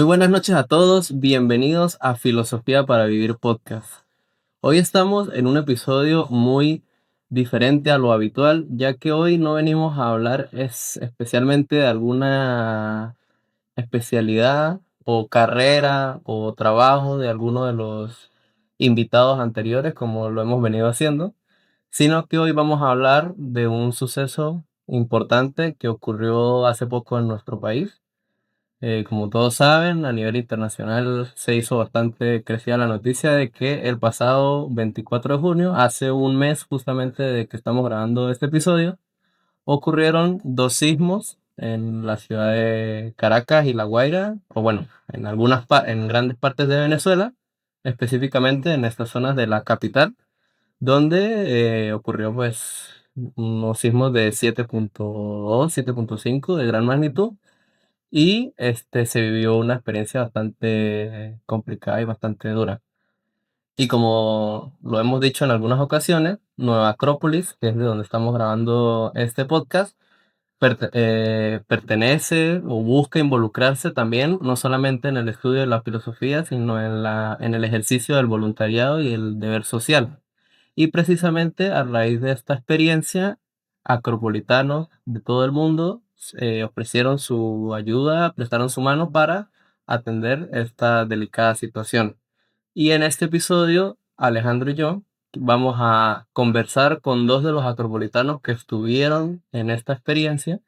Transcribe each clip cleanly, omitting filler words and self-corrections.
Muy buenas noches a todos, bienvenidos a Filosofía para Vivir Podcast. Hoy estamos en un episodio muy diferente a lo habitual, ya que hoy no venimos a hablar especialmente de alguna especialidad o carrera o trabajo de alguno de los invitados anteriores, como lo hemos venido haciendo, sino que hoy vamos a hablar de un suceso importante que ocurrió hace poco en nuestro país. Como todos saben, a nivel internacional se hizo bastante crecida la noticia de que el pasado 24 de junio, hace un mes justamente de que estamos grabando este episodio, ocurrieron dos sismos en la ciudad de Caracas y La Guaira, o bueno, en grandes partes de Venezuela, específicamente en estas zonas de la capital, donde ocurrió pues unos sismos de 7.2, 7.5 de gran magnitud y se vivió una experiencia bastante complicada y bastante dura. Y como lo hemos dicho en algunas ocasiones, Nueva Acrópolis, que es de donde estamos grabando este podcast, pertenece o busca involucrarse también, no solamente en el estudio de la filosofía, sino en el ejercicio del voluntariado y el deber social. Y precisamente a raíz de esta experiencia, acropolitanos de todo el mundo ofrecieron su ayuda, prestaron su mano para atender esta delicada situación. Y en este episodio, Alejandro y yo vamos a conversar con dos de los acropolitanos que estuvieron en esta experiencia,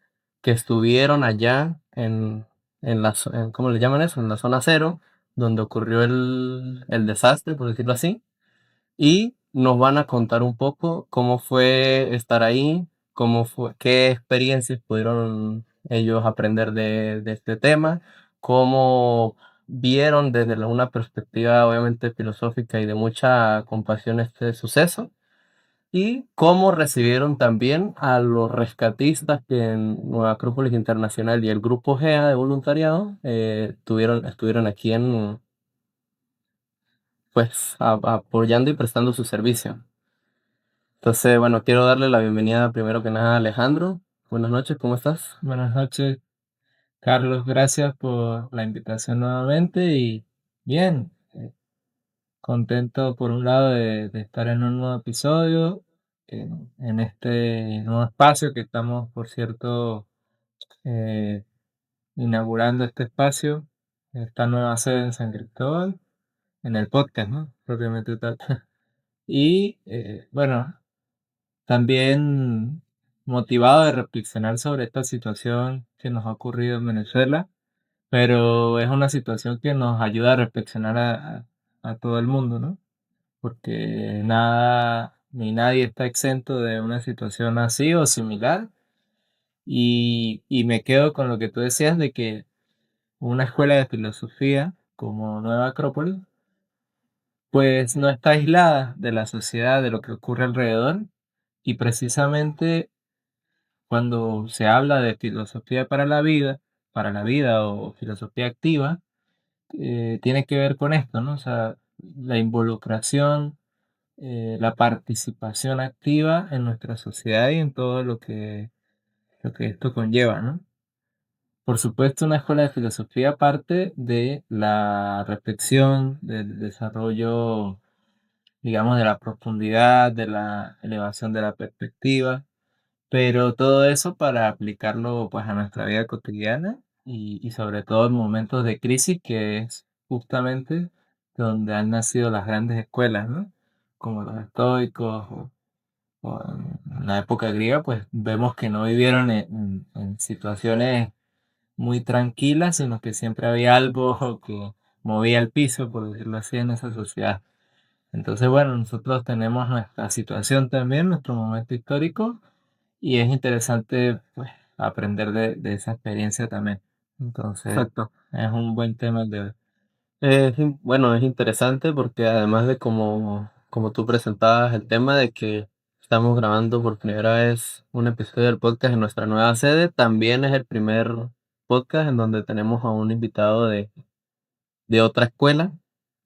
que estuvieron allá ¿cómo le llaman eso? En la zona cero, donde ocurrió el desastre, por decirlo así, y nos van a contar un poco cómo fue estar ahí, qué experiencias pudieron ellos aprender de este tema, cómo vieron desde una perspectiva obviamente filosófica y de mucha compasión este suceso, y cómo recibieron también a los rescatistas que en Nueva Acrópolis Internacional y el Grupo GEA de voluntariado estuvieron aquí apoyando y prestando su servicio. Entonces, bueno, quiero darle la bienvenida primero que nada a Alejandro. Buenas noches, ¿cómo estás? Buenas noches, Carlos. Gracias por la invitación nuevamente y bien, contento por un lado de estar en un nuevo episodio, en este nuevo espacio que estamos, por cierto, eh, inaugurando este espacio, esta nueva sede en San Cristóbal, en el podcast, ¿no? Propiamente tal. Y bueno, también motivado de reflexionar sobre esta situación que nos ha ocurrido en Venezuela, pero es una situación que nos ayuda a reflexionar a todo el mundo, ¿no? Porque nada ni nadie está exento de una situación así o similar. Y me quedo con lo que tú decías de que una escuela de filosofía como Nueva Acrópolis, pues no está aislada de la sociedad, de lo que ocurre alrededor. Y precisamente cuando se habla de filosofía para la vida o filosofía activa, tiene que ver con esto, ¿no? O sea, la involucración, la participación activa en nuestra sociedad y en todo lo que esto conlleva, ¿no? Por supuesto, una escuela de filosofía parte de la reflexión, del desarrollo, digamos, de la profundidad, de la elevación de la perspectiva, pero todo eso para aplicarlo pues a nuestra vida cotidiana y sobre todo en momentos de crisis, que es justamente donde han nacido las grandes escuelas, ¿no? Como los estoicos o en la época griega, pues vemos que no vivieron en situaciones muy tranquilas, sino que siempre había algo que movía el piso, por decirlo así, en esa sociedad. Entonces, bueno, nosotros tenemos nuestra situación también, nuestro momento histórico, y es interesante pues, aprender de esa experiencia también. Entonces, Exacto. es un buen tema el de hoy. Bueno, es interesante porque además de como tú presentabas el tema de que estamos grabando por primera vez un episodio del podcast en nuestra nueva sede, también es el primer podcast en donde tenemos a un invitado de otra escuela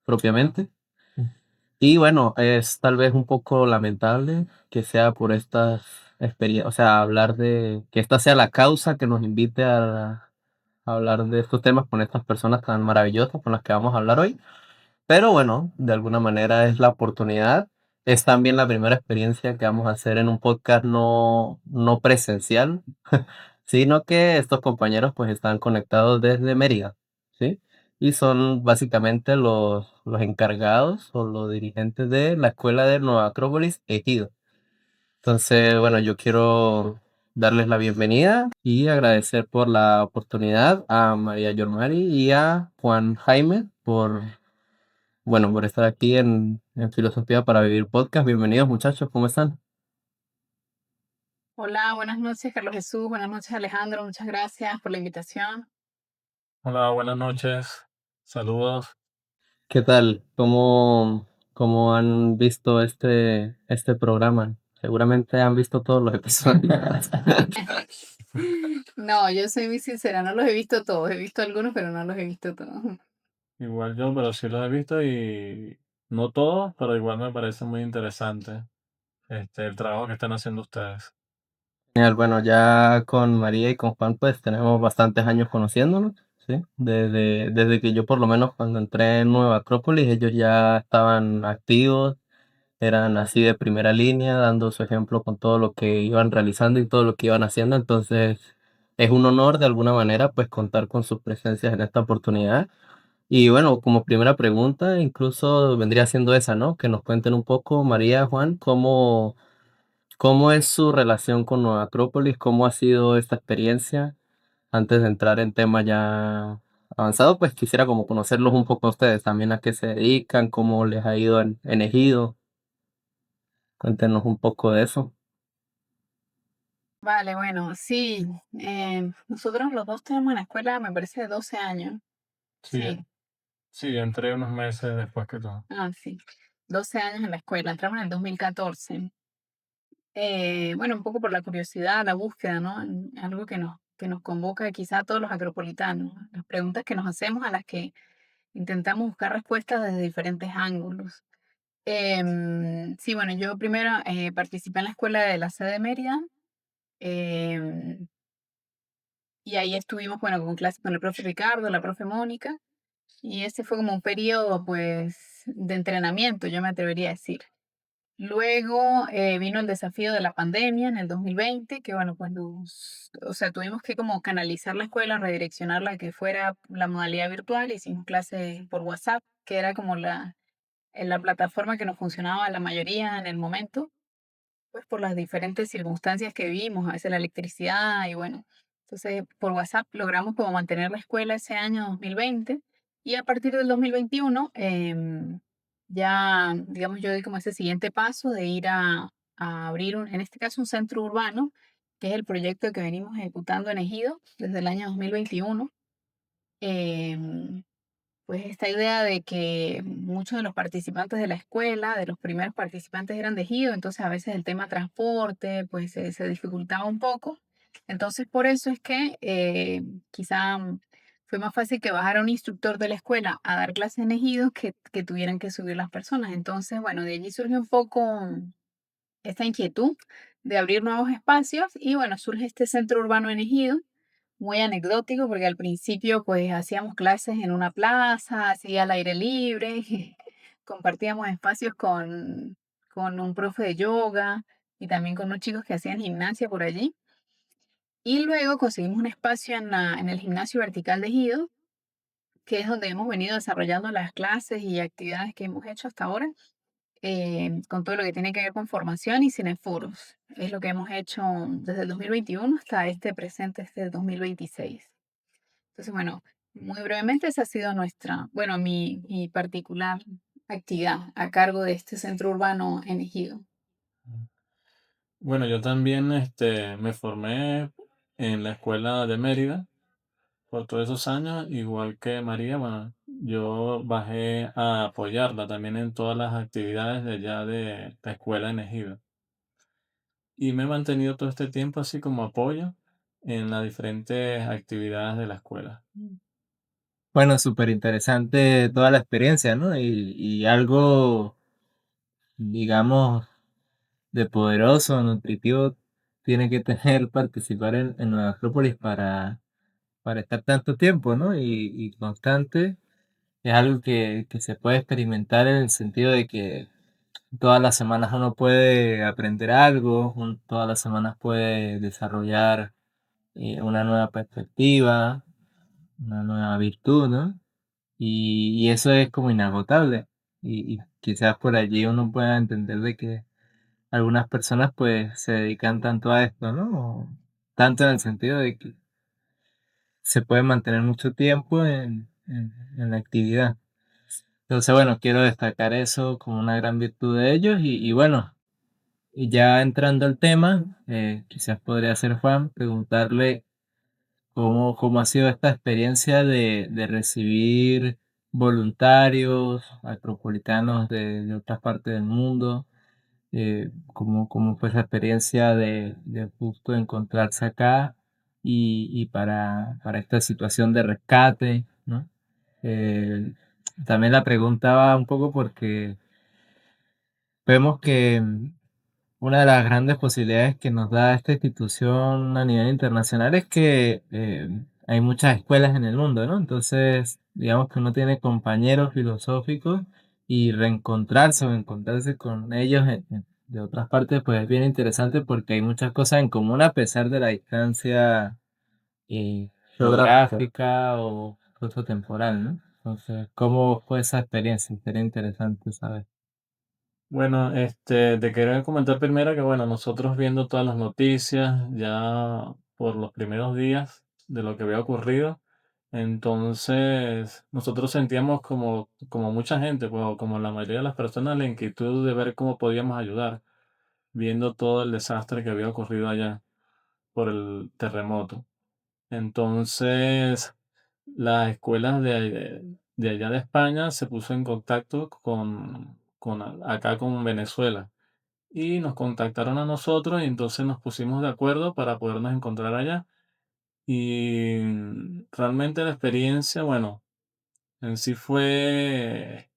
propiamente. Y bueno, es tal vez un poco lamentable que sea por estas experiencias, o sea, hablar de que esta sea la causa que nos invite hablar de estos temas con estas personas tan maravillosas con las que vamos a hablar hoy. Pero bueno, de alguna manera es la oportunidad. Es también la primera experiencia que vamos a hacer en un podcast no presencial, sino que estos compañeros pues están conectados desde Mérida, ¿sí? Y son básicamente los encargados o los dirigentes de la escuela de Nueva Acrópolis Ejido. Entonces, bueno, yo quiero darles la bienvenida y agradecer por la oportunidad a María Yormari y a Juan Jaime por estar aquí en Filosofía para Vivir Podcast. Bienvenidos muchachos, ¿cómo están? Hola, buenas noches, Carlos Jesús. Buenas noches, Alejandro. Muchas gracias por la invitación. Hola, buenas noches. Saludos. ¿Qué tal? ¿Cómo han visto este programa? Seguramente han visto todos los episodios. No, yo soy muy sincera, no los he visto todos. He visto algunos, pero no los he visto todos. Igual yo, pero sí los he visto y no todos, pero igual me parece muy interesante el trabajo que están haciendo ustedes. Genial, bueno, ya con María y con Juan pues tenemos bastantes años conociéndonos, ¿sí? Desde que yo por lo menos cuando entré en Nueva Acrópolis ellos ya estaban activos, eran así de primera línea, dando su ejemplo con todo lo que iban realizando y todo lo que iban haciendo, entonces es un honor de alguna manera pues contar con sus presencias en esta oportunidad. Y bueno, como primera pregunta, incluso vendría siendo esa, ¿no? Que nos cuenten un poco, María, Juan, cómo es su relación con Nueva Acrópolis, cómo ha sido esta experiencia. Antes de entrar en temas ya avanzados, pues quisiera como conocerlos un poco a ustedes, también a qué se dedican, cómo les ha ido en Ejido. Cuéntenos un poco de eso. Vale, bueno, sí. Nosotros los dos tenemos en la escuela, me parece, de 12 años. Sí, Sí, sí, entré unos meses después que tú. sí. 12 años en la escuela. Entramos en el 2014. Bueno, un poco por la curiosidad, la búsqueda, ¿no? Algo que nos convoca quizá a todos los acropolitanos. Las preguntas que nos hacemos a las que intentamos buscar respuestas desde diferentes ángulos. Sí, bueno, yo primero participé en la escuela de la sede de Mérida, em, y ahí estuvimos, bueno, con clases con el profe Ricardo, la profe Mónica, y ese fue como un periodo, pues, de entrenamiento, yo me atrevería a decir. Luego vino el desafío de la pandemia en el 2020, que bueno, pues o sea, tuvimos que como canalizar la escuela, redireccionarla a que fuera la modalidad virtual, hicimos clases por WhatsApp, que era como en la plataforma que nos funcionaba a la mayoría en el momento, pues por las diferentes circunstancias que vivimos, a veces la electricidad y bueno, entonces por WhatsApp logramos como mantener la escuela ese año 2020 y a partir del 2021 ya, digamos, yo di como ese siguiente paso de ir a abrir, en este caso, un centro urbano, que es el proyecto que venimos ejecutando en Ejido desde el año 2021. em, pues esta idea de que muchos de los participantes de la escuela, de los primeros participantes eran de Ejido, entonces a veces el tema transporte, pues se dificultaba un poco. Entonces por eso es que quizá fue más fácil que bajara un instructor de la escuela a dar clases en Ejido que tuvieran que subir las personas. Entonces, bueno, de allí surge un poco esta inquietud de abrir nuevos espacios y bueno, surge este centro urbano en Ejido muy anecdótico porque al principio pues hacíamos clases en una plaza, así al aire libre, compartíamos espacios con un profe de yoga y también con unos chicos que hacían gimnasia por allí. Y luego conseguimos un espacio en el gimnasio vertical de Ejido, que es donde hemos venido desarrollando las clases y actividades que hemos hecho hasta ahora, con todo lo que tiene que ver con formación y cineforos. Es lo que hemos hecho desde el 2021 hasta este presente, este 2026. Entonces, bueno, muy brevemente esa ha sido bueno, mi particular actividad a cargo de este centro urbano en Ejido. Bueno, yo también me formé en la escuela de Mérida por todos esos años, igual que María. Bueno, yo bajé a apoyarla también en todas las actividades de allá de la escuela en Ejido. Y me he mantenido todo este tiempo así como apoyo en las diferentes actividades de la escuela. Bueno, súper interesante toda la experiencia, ¿no? Y algo, digamos, de poderoso, nutritivo, tiene que tener participar en la Acrópolis para estar tanto tiempo, ¿no? Y constante. Es algo que se puede experimentar en el sentido de que todas las semanas uno puede aprender algo, todas las semanas puede desarrollar una nueva perspectiva, una nueva virtud, ¿no? Y eso es como inagotable. Y quizás por allí uno pueda entender de que algunas personas pues se dedican tanto a esto, ¿no? O tanto en el sentido de que se puede mantener mucho tiempo en la actividad. Entonces, bueno, quiero destacar eso como una gran virtud de ellos y bueno, y ya entrando al tema, quizás podría ser Juan, preguntarle cómo ha sido esta experiencia de recibir voluntarios acropolitanos de otras partes del mundo, cómo fue esa experiencia de justo encontrarse acá y para esta situación de rescate, ¿no? Eh, También la preguntaba un poco porque vemos que una de las grandes posibilidades que nos da esta institución a nivel internacional es que hay muchas escuelas en el mundo, ¿no? Entonces, digamos que uno tiene compañeros filosóficos y reencontrarse o encontrarse con ellos de otras partes, pues es bien interesante porque hay muchas cosas en común a pesar de la distancia Geográfica. geográfica o incluso temporal, ¿no? Entonces, ¿cómo fue esa experiencia? Sería interesante saber. Bueno, te quería comentar primero que, bueno, nosotros viendo todas las noticias ya por los primeros días de lo que había ocurrido, entonces nosotros sentíamos como mucha gente, pues, o como la mayoría de las personas, la inquietud de ver cómo podíamos ayudar, viendo todo el desastre que había ocurrido allá por el terremoto. Entonces, las escuelas de allá de España se puso en contacto acá con Venezuela y nos contactaron a nosotros y entonces nos pusimos de acuerdo para podernos encontrar allá. Y realmente la experiencia, bueno, en sí fue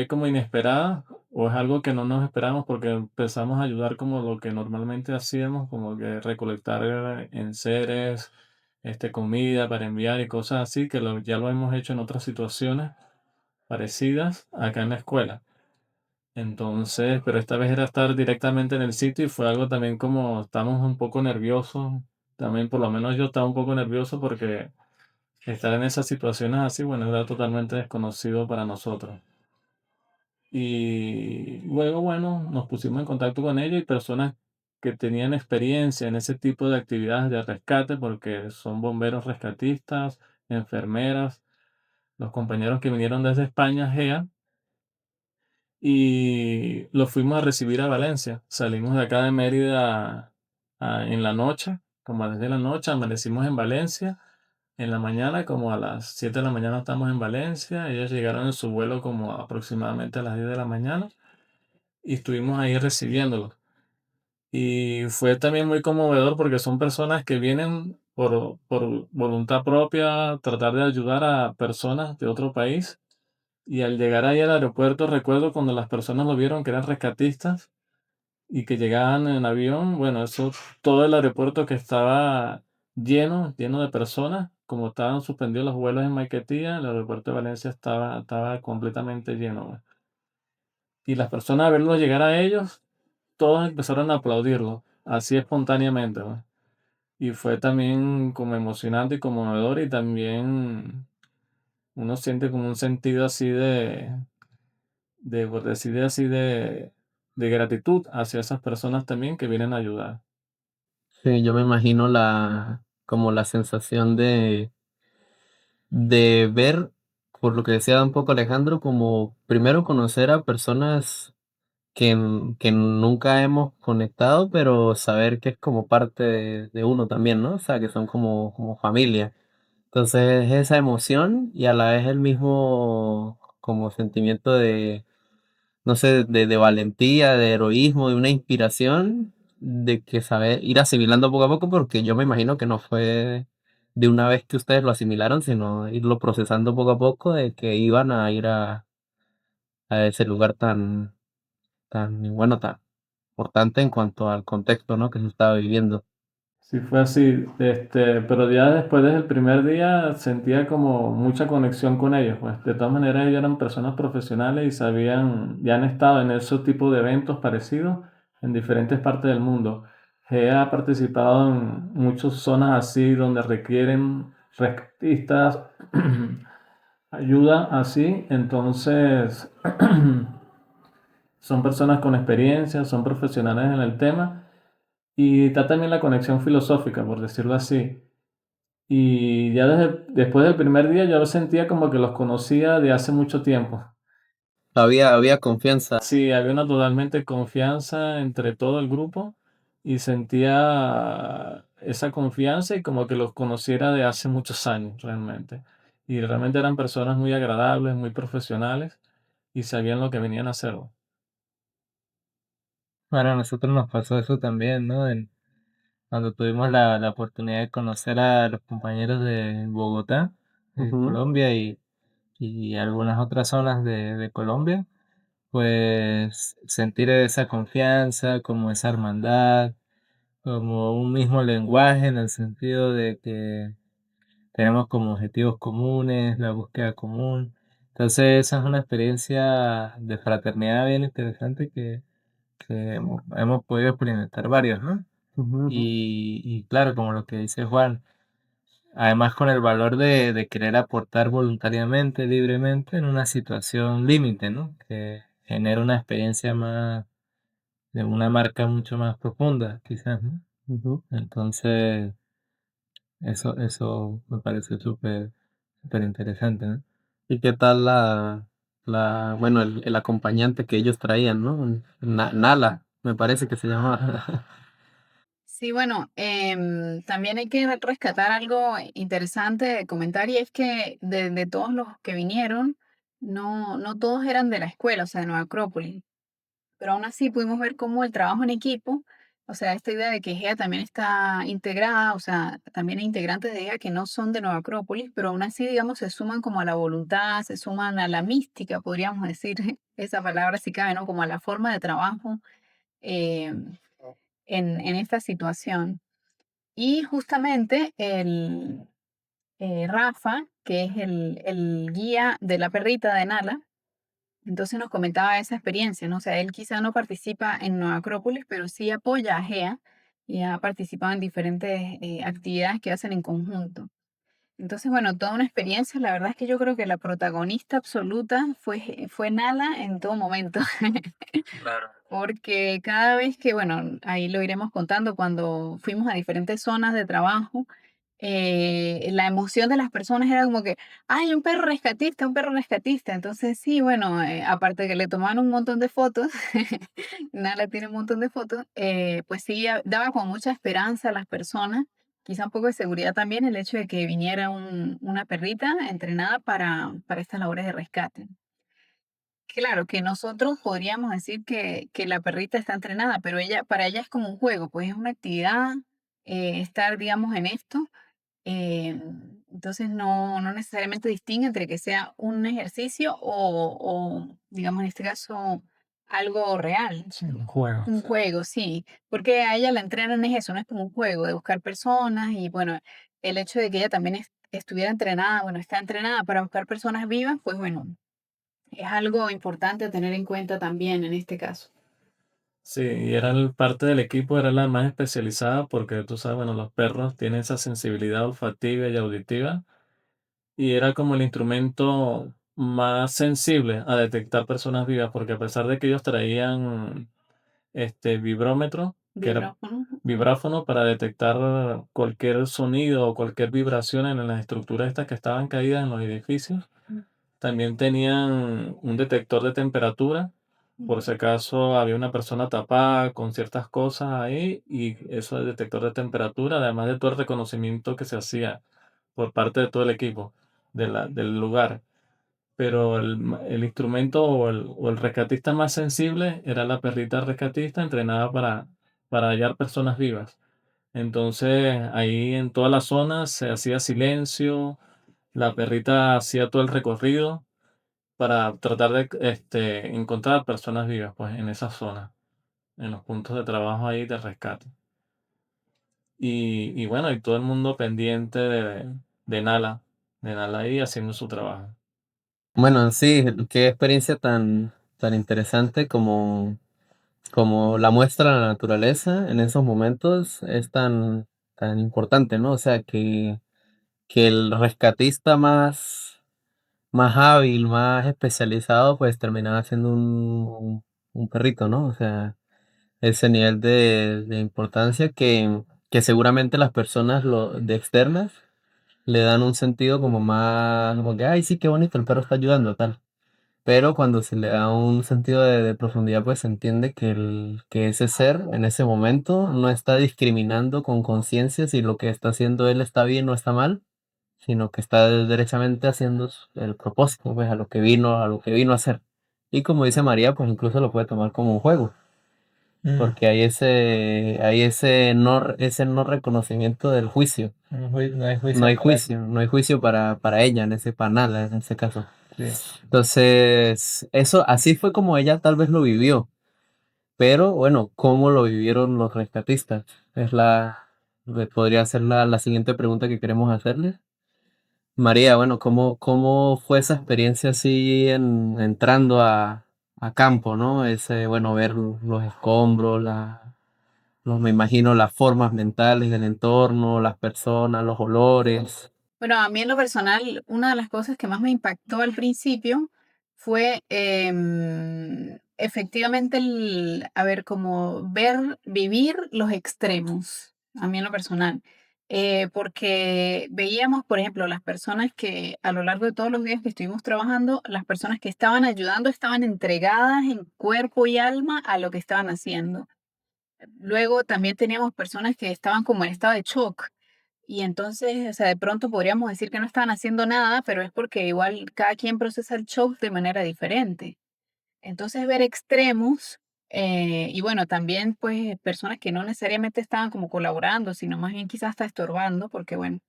como inesperada o es algo que no nos esperamos porque empezamos a ayudar como lo que normalmente hacíamos, como que recolectar enseres, comida para enviar y cosas así, que ya lo hemos hecho en otras situaciones parecidas acá en la escuela. Entonces, pero esta vez era estar directamente en el sitio y fue algo también como estamos un poco nerviosos. También por lo menos yo estaba un poco nervioso porque estar en esas situaciones así, bueno, era totalmente desconocido para nosotros. Y luego, bueno, nos pusimos en contacto con ellos y personas que tenían experiencia en ese tipo de actividades de rescate, porque son bomberos rescatistas, enfermeras, los compañeros que vinieron desde España, GEA, y los fuimos a recibir a Valencia. Salimos de acá de Mérida en la noche, como desde la noche, amanecimos en Valencia. En la mañana, como a las 7 de la mañana estamos en Valencia. Ellos llegaron en su vuelo como aproximadamente a las 10 de la mañana y estuvimos ahí recibiéndolos. Y fue también muy conmovedor porque son personas que vienen por voluntad propia a tratar de ayudar a personas de otro país. Y al llegar ahí al aeropuerto, recuerdo cuando las personas lo vieron que eran rescatistas y que llegaban en avión, bueno, eso, todo el aeropuerto que estaba lleno de personas, como estaban suspendidos los vuelos en Maiquetía, el aeropuerto de Valencia estaba completamente lleno, güey. Y las personas a verlos llegar a ellos, todos empezaron a aplaudirlo, así espontáneamente, güey. Y fue también como emocionante y conmovedor y también uno siente como un sentido así por decir así, de gratitud hacia esas personas también que vienen a ayudar. Sí, yo me imagino como la sensación de ver, por lo que decía un poco Alejandro, como primero conocer a personas que nunca hemos conectado, pero saber que es como parte de uno también, ¿no? O sea, que son como familia. Entonces, esa emoción y a la vez el mismo como sentimiento de, no sé, de valentía, de heroísmo, de una inspiración, de que saber ir asimilando poco a poco, porque yo me imagino que no fue de una vez que ustedes lo asimilaron, sino irlo procesando poco a poco, de que iban a ir a ese lugar tan, bueno, tan importante en cuanto al contexto, ¿no? Que se estaba viviendo. Sí, fue así, pero ya después desde el primer día sentía como mucha conexión con ellos, pues de todas maneras ellos eran personas profesionales y sabían, ya han estado en ese tipo de eventos parecidos en diferentes partes del mundo. Ha participado en muchas zonas así donde requieren rescatistas, ayuda así, entonces son personas con experiencia, son profesionales en el tema y está también la conexión filosófica, por decirlo así. Y ya después del primer día yo sentía como que los conocía de hace mucho tiempo. Había confianza. Sí, había una totalmente confianza entre todo el grupo y sentía esa confianza y como que los conociera de hace muchos años realmente. Y realmente eran personas muy agradables, muy profesionales y sabían lo que venían a hacer. Bueno, a nosotros nos pasó eso también, ¿no? Cuando tuvimos la oportunidad de conocer a los compañeros de Bogotá, de Ujú, Colombia y algunas otras zonas de Colombia, pues sentir esa confianza, como esa hermandad, como un mismo lenguaje en el sentido de que tenemos como objetivos comunes, la búsqueda común. Entonces, esa es una experiencia de fraternidad bien interesante que hemos podido experimentar varios, ¿no? ujú, ujú. Y claro, como lo que dice Juan, además con el valor de querer aportar voluntariamente, libremente en una situación límite, ¿no? Que genera una experiencia más, de una marca mucho más profunda, quizás, ¿no? Ujú. Entonces, eso me parece súper interesante, ¿no? ¿Y qué tal bueno, el acompañante que ellos traían, ¿no? Nala, me parece que se llamaba. Sí, bueno, también hay que rescatar algo interesante de comentar y es que de todos los que vinieron, no todos eran de la escuela, o sea, de Nueva Acrópolis, pero aún así pudimos ver cómo el trabajo en equipo, o sea, esta idea de que GEA también está integrada, o sea, también hay integrantes de GEA que no son de Nueva Acrópolis, pero aún así, digamos, se suman como a la voluntad, se suman a la mística, podríamos decir, esa palabra si cabe, ¿no? Como a la forma de trabajo em, en esta situación. Y justamente Rafa, que es el guía de la perrita de Nala, entonces nos comentaba esa experiencia, ¿no? O sea, él quizá no participa en Nueva Acrópolis, pero sí apoya a GEA y ha participado en diferentes actividades que hacen en conjunto. Entonces, bueno, toda una experiencia. La verdad es que yo creo que la protagonista absoluta fue Nala en todo momento. Claro. Porque cada vez que, bueno, ahí lo iremos contando, cuando fuimos a diferentes zonas de trabajo, la emoción de las personas era como que, ay, un perro rescatista, un perro rescatista. Entonces, sí, bueno, aparte de que le tomaron un montón de fotos, Nala tiene un montón de fotos, pues sí, daba como mucha esperanza a las personas, quizá un poco de seguridad también el hecho de que viniera una perrita entrenada para estas labores de rescate. Claro, que nosotros podríamos decir que la perrita está entrenada, pero para ella es como un juego, pues es una actividad, estar, digamos, en esto. Entonces no necesariamente distingue entre que sea un ejercicio digamos, en este caso, algo real. Sí, un juego. Un juego, sí, porque a ella la entrenan es eso, no es como un juego de buscar personas y bueno, el hecho de que ella también estuviera entrenada, bueno, está entrenada para buscar personas vivas, pues bueno, es algo importante a tener en cuenta también en este caso. Sí, y era parte del equipo, era la más especializada porque tú sabes, bueno, los perros tienen esa sensibilidad olfativa y auditiva y era como el instrumento más sensible a detectar personas vivas porque a pesar de que ellos traían vibrómetro, que era Vibráfono. vibráfono para detectar cualquier sonido o cualquier vibración en las estructuras estas que estaban caídas en los edificios, también tenían un detector de temperatura, por si acaso había una persona tapada con ciertas cosas ahí, y eso del detector de temperatura, además de todo el reconocimiento que se hacía por parte de todo el equipo del lugar. Pero el instrumento o el rescatista más sensible era la perrita rescatista entrenada para hallar personas vivas. Entonces ahí en toda la zona se hacía silencio, la perrita hacía todo el recorrido para tratar de encontrar personas vivas pues, en esa zona, en los puntos de trabajo ahí de rescate. y bueno, y todo el mundo pendiente de Nala ahí haciendo su trabajo. Bueno, sí, qué experiencia tan interesante como la muestra la naturaleza en esos momentos es tan importante, ¿no? O sea, que el rescatista más hábil, más especializado, pues terminaba siendo un perrito, ¿no? O sea, ese nivel de importancia que seguramente las personas de externas le dan un sentido como más, como que, ay, sí, qué bonito, el perro está ayudando, tal. Pero cuando se le da un sentido de profundidad, pues se entiende que ese ser en ese momento no está discriminando con conciencia si lo que está haciendo él está bien o está mal, sino que está derechamente haciendo el propósito, pues a lo que vino a hacer. Y como dice María, pues incluso lo puede tomar como un juego, porque ese no reconocimiento del juicio. No hay No juicio hay para juicio, no hay juicio para ella para Nala en ese caso. sí. Entonces, eso así fue como ella tal vez lo vivió, pero bueno, ¿cómo lo vivieron los rescatistas? Podría ser la siguiente pregunta que queremos hacerles. María, bueno, ¿cómo fue esa experiencia así entrando a campo, ¿no? Bueno, ver los escombros, me imagino las formas mentales del entorno, las personas, los olores. Bueno, a mí en lo personal, una de las cosas que más me impactó al principio fue efectivamente a ver, como vivir los extremos, a mí en lo personal. Porque veíamos, por ejemplo, las personas que a lo largo de todos los días que estuvimos trabajando, las personas que estaban ayudando estaban entregadas en cuerpo y alma a lo que estaban haciendo. Luego también teníamos personas que estaban como en estado de shock. Y entonces, o sea, de pronto podríamos decir que no estaban haciendo nada, pero es porque igual cada quien procesa el shock de manera diferente. Entonces, ver extremos, y bueno, también pues personas que no necesariamente estaban como colaborando, sino más bien quizás hasta estorbando, porque bueno,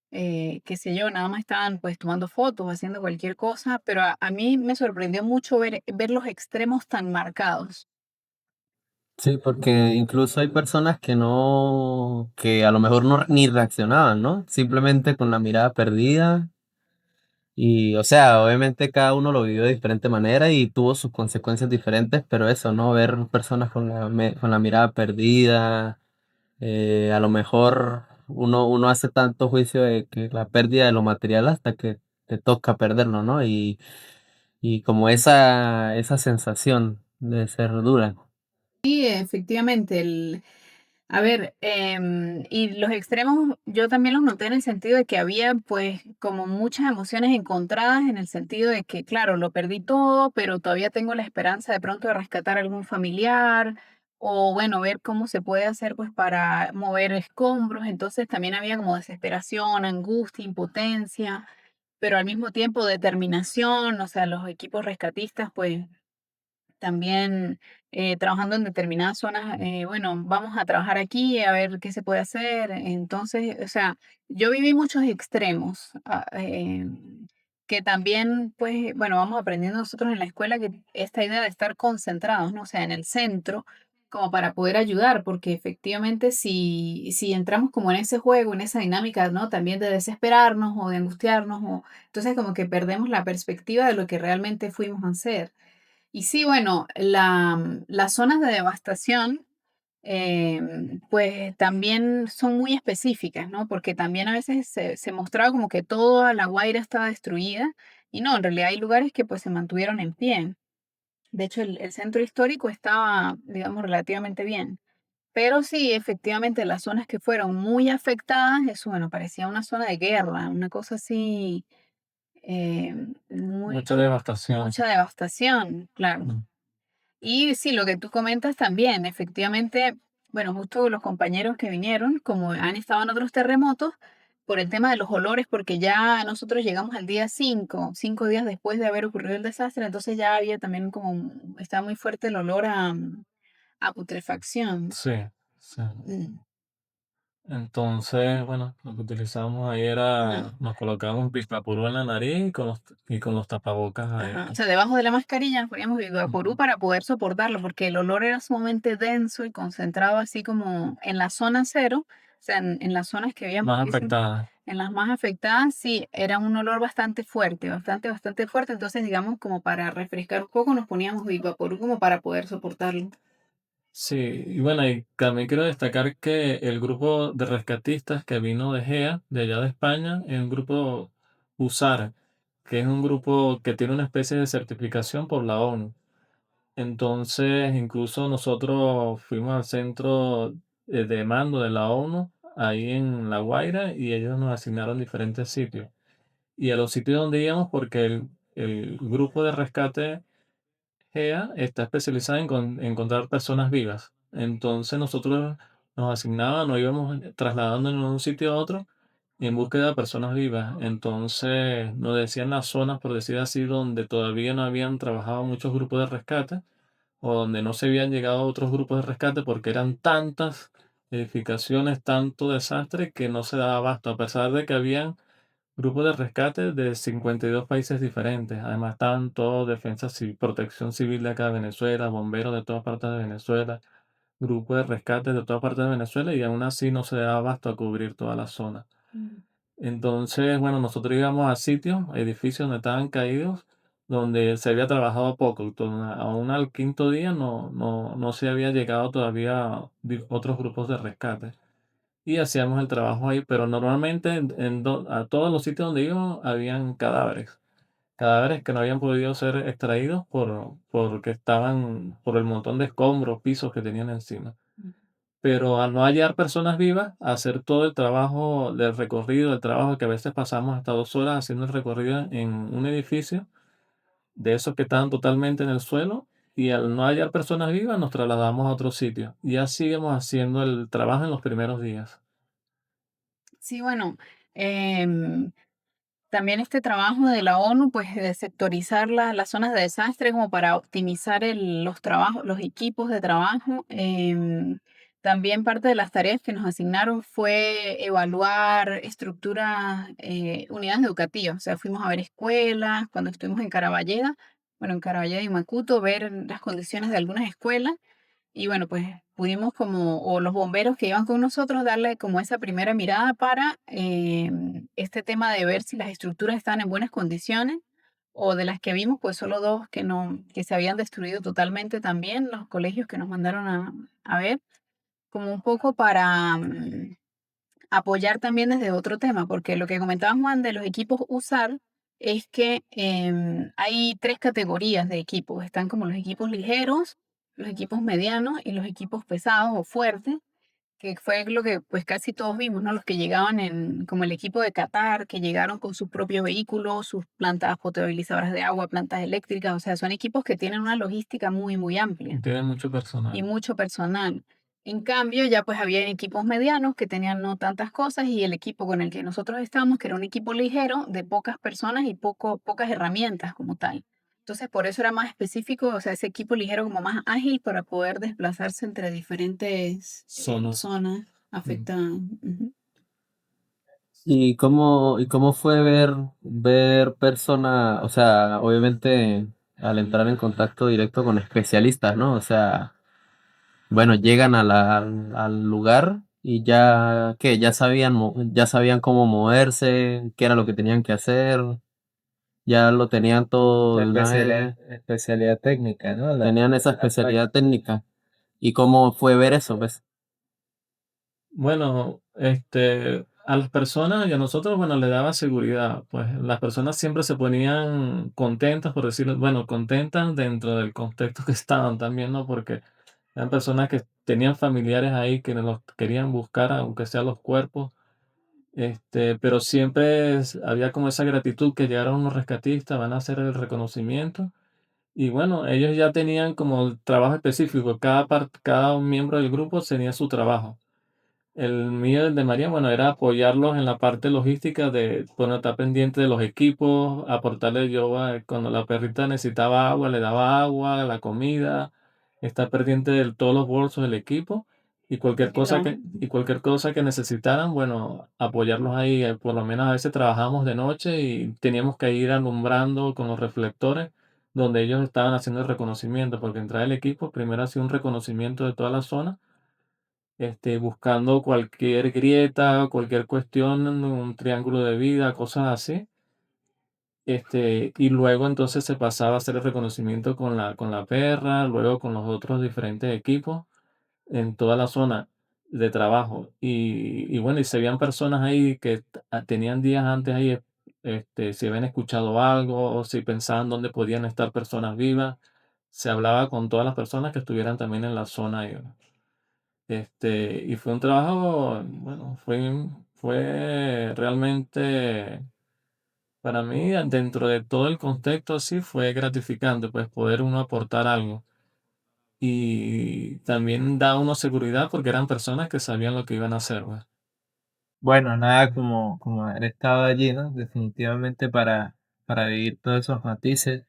qué sé yo, nada más estaban pues tomando fotos, haciendo cualquier cosa, pero a mí me sorprendió mucho ver los extremos tan marcados. Sí, porque incluso hay personas que a lo mejor no ni reaccionaban, ¿no? Simplemente con la mirada perdida. Y, o sea, obviamente cada uno lo vivió de diferente manera y tuvo sus consecuencias diferentes, pero eso, ¿no? Ver personas con la mirada perdida, a lo mejor uno hace tanto juicio de que la pérdida de lo material hasta que te toca perderlo, ¿no? Y como esa sensación de ser dura. Sí, efectivamente, a ver, y los extremos yo también los noté en el sentido de que había pues como muchas emociones encontradas en el sentido de que, claro, lo perdí todo, pero todavía tengo la esperanza de pronto de rescatar a algún familiar o bueno, ver cómo se puede hacer pues para mover escombros. Entonces también había como desesperación, angustia, impotencia, pero al mismo tiempo determinación, o sea, los equipos rescatistas pues también trabajando en determinadas zonas, bueno, vamos a trabajar aquí a ver qué se puede hacer. Entonces, o sea, yo viví muchos extremos, que también, pues, bueno, vamos aprendiendo nosotros en la escuela que esta idea de estar concentrados, ¿no? O sea, en el centro, como para poder ayudar, porque efectivamente si entramos como en ese juego, en esa dinámica, ¿no? También de desesperarnos o de angustiarnos, o, entonces como que perdemos la perspectiva de lo que realmente fuimos a hacer. Y sí, bueno, las zonas de devastación, pues también son muy específicas, ¿no? Porque también a veces se mostraba como que toda La Guaira estaba destruida y no, en realidad hay lugares que pues se mantuvieron en pie. De hecho, el centro histórico estaba, digamos, relativamente bien. Pero sí, efectivamente, las zonas que fueron muy afectadas, eso, bueno, parecía una zona de guerra, una cosa así, eh, muy, Mucha devastación. mucha devastación, claro. Mm. Y sí, lo que tú comentas también, efectivamente, bueno, justo los compañeros que vinieron, como han estado en otros terremotos, por el tema de los olores, porque ya nosotros llegamos al día 5 días después de haber ocurrido el desastre, entonces ya había también como, estaba muy fuerte el olor a putrefacción. Sí, sí. Mm, Entonces, bueno, lo que utilizamos ahí era, ajá, nos colocamos un pispapurú en la nariz y con los tapabocas ahí. ajá. O sea, debajo de la mascarilla nos poníamos Vivaporú Ujú. para poder soportarlo, porque el olor era sumamente denso y concentrado así como en la zona cero, sea, en las zonas que había Más muchísimo, afectada. en las más afectadas, sí, era un olor bastante fuerte, bastante fuerte. Entonces, digamos, como para refrescar un poco, nos poníamos Vivaporub como para poder soportarlo. Sí, y bueno, y también quiero destacar que el grupo de rescatistas que vino de GEA, de allá de España, es un grupo USAR, que es un grupo que tiene una especie de certificación por la ONU. Entonces, incluso nosotros fuimos al centro de mando de la ONU, ahí en La Guaira, y ellos nos asignaron diferentes sitios. Y a los sitios donde íbamos, porque el grupo de rescate GEA está especializada en encontrar personas vivas. Entonces nosotros nos asignaban, nos íbamos trasladándonos de un sitio a otro en búsqueda de personas vivas. Entonces nos decían las zonas, por decir así, donde todavía no habían trabajado muchos grupos de rescate o donde no se habían llegado a otros grupos de rescate porque eran tantas edificaciones, tanto desastre que no se daba abasto, a pesar de que habían grupos de rescate de 52 países diferentes. Además, estaban todos defensa civil, protección civil de acá de Venezuela, bomberos de todas partes de Venezuela, grupos de rescate de todas partes de Venezuela, y aún así no se daba abasto a cubrir toda la zona. Mm. Entonces, bueno, nosotros íbamos a sitios, edificios donde estaban caídos, donde se había trabajado poco. Entonces, aún al quinto día no se había llegado todavía a otros grupos de rescate y hacíamos el trabajo ahí, pero normalmente a todos los sitios donde íbamos habían cadáveres, cadáveres que no habían podido ser extraídos porque estaban por el montón de escombros, pisos que tenían encima. Pero al no hallar personas vivas, hacer todo el trabajo del recorrido, el trabajo que a veces pasamos hasta 2 horas haciendo el recorrido en un edificio, de esos que estaban totalmente en el suelo, y al no hallar personas vivas nos trasladamos a otro sitio. Y así íbamos haciendo el trabajo en los primeros días. Sí, bueno, em, también este trabajo de la ONU, pues de sectorizar las zonas de desastre como para optimizar los trabajos, los equipos de trabajo. También parte de las tareas que nos asignaron fue evaluar estructuras, unidades educativas. O sea, fuimos a ver escuelas, cuando estuvimos en Caraballeda, bueno, en Caraballeda y Macuto, ver las condiciones de algunas escuelas. Y bueno, pues pudimos como, o los bomberos que iban con nosotros, darle como esa primera mirada para este tema de ver si las estructuras estaban en buenas condiciones, o de las que vimos, pues solo dos que no, que se habían destruido totalmente también, los colegios que nos mandaron a ver, como un poco para apoyar también desde otro tema, porque lo que comentaba Juan de los equipos usar es que hay tres categorías de equipos. Están como los equipos ligeros, los equipos medianos y los equipos pesados o fuertes, que fue lo que pues casi todos vimos, ¿no? Los que llegaban como el equipo de Qatar, que llegaron con su propio vehículo, sus plantas potabilizadoras de agua, plantas eléctricas, o sea, son equipos que tienen una logística muy, muy Y amplia tienen mucho y personal. mucho personal. En cambio, ya pues había equipos medianos que tenían no tantas cosas, y el equipo con el que nosotros estábamos, que era un equipo ligero de pocas personas y pocas herramientas como tal. Entonces, por eso era más específico, o sea, ese equipo ligero como más ágil para poder desplazarse entre diferentes Zonas. zonas Mm. afectadas. Ujú. ¿Y cómo fue ver personas, o sea, obviamente al entrar en contacto directo con especialistas, ¿no? O sea, bueno, llegan al lugar y ya, ¿qué? Ya sabían cómo moverse, qué era lo que tenían que hacer, ya lo tenían todo La de una vez, especialidad técnica, ¿no? tenían esa La práctica. especialidad técnica. ¿Y cómo fue ver eso, pues? Bueno, a las personas y a nosotros, bueno, le daba seguridad. Pues las personas siempre se ponían contentas, por decirlo, bueno, contentas dentro del contexto que estaban también, ¿no? Porque eran personas que tenían familiares ahí que los querían buscar, aunque sea los cuerpos. Pero siempre había como esa gratitud que llegaron unos rescatistas, van a hacer el reconocimiento. Y bueno, ellos ya tenían como el trabajo específico, cada un miembro del grupo tenía su trabajo. El mío, el de María, bueno, era apoyarlos en la parte logística de, bueno, estar pendiente de los equipos, aportarle yo cuando la perrita necesitaba agua, le daba agua, la comida, estar pendiente de todos los bolsos del equipo y Pero, cualquier cosa que necesitaran, bueno, apoyarlos ahí. Por lo menos a veces trabajábamos de noche y teníamos que ir alumbrando con los reflectores donde ellos estaban haciendo el reconocimiento, porque entrar el equipo primero hacía un reconocimiento de toda la zona buscando cualquier grieta, cualquier cuestión, un triángulo de vida, cosas así. Y luego entonces se pasaba a hacer el reconocimiento con la perra, luego con los otros diferentes equipos en toda la zona de trabajo. Y bueno, y se veían personas ahí que tenían días antes ahí, si habían escuchado algo o si pensaban dónde podían estar personas vivas. Se hablaba con todas las personas que estuvieran también en la zona. Y fue un trabajo, bueno, fue realmente para mí, dentro de todo el contexto así, fue gratificante, pues poder uno aportar algo. Y también da uno seguridad porque eran personas que sabían lo que iban a hacer, pues. Bueno, nada como haber estado allí, ¿no? Definitivamente para vivir todos esos matices.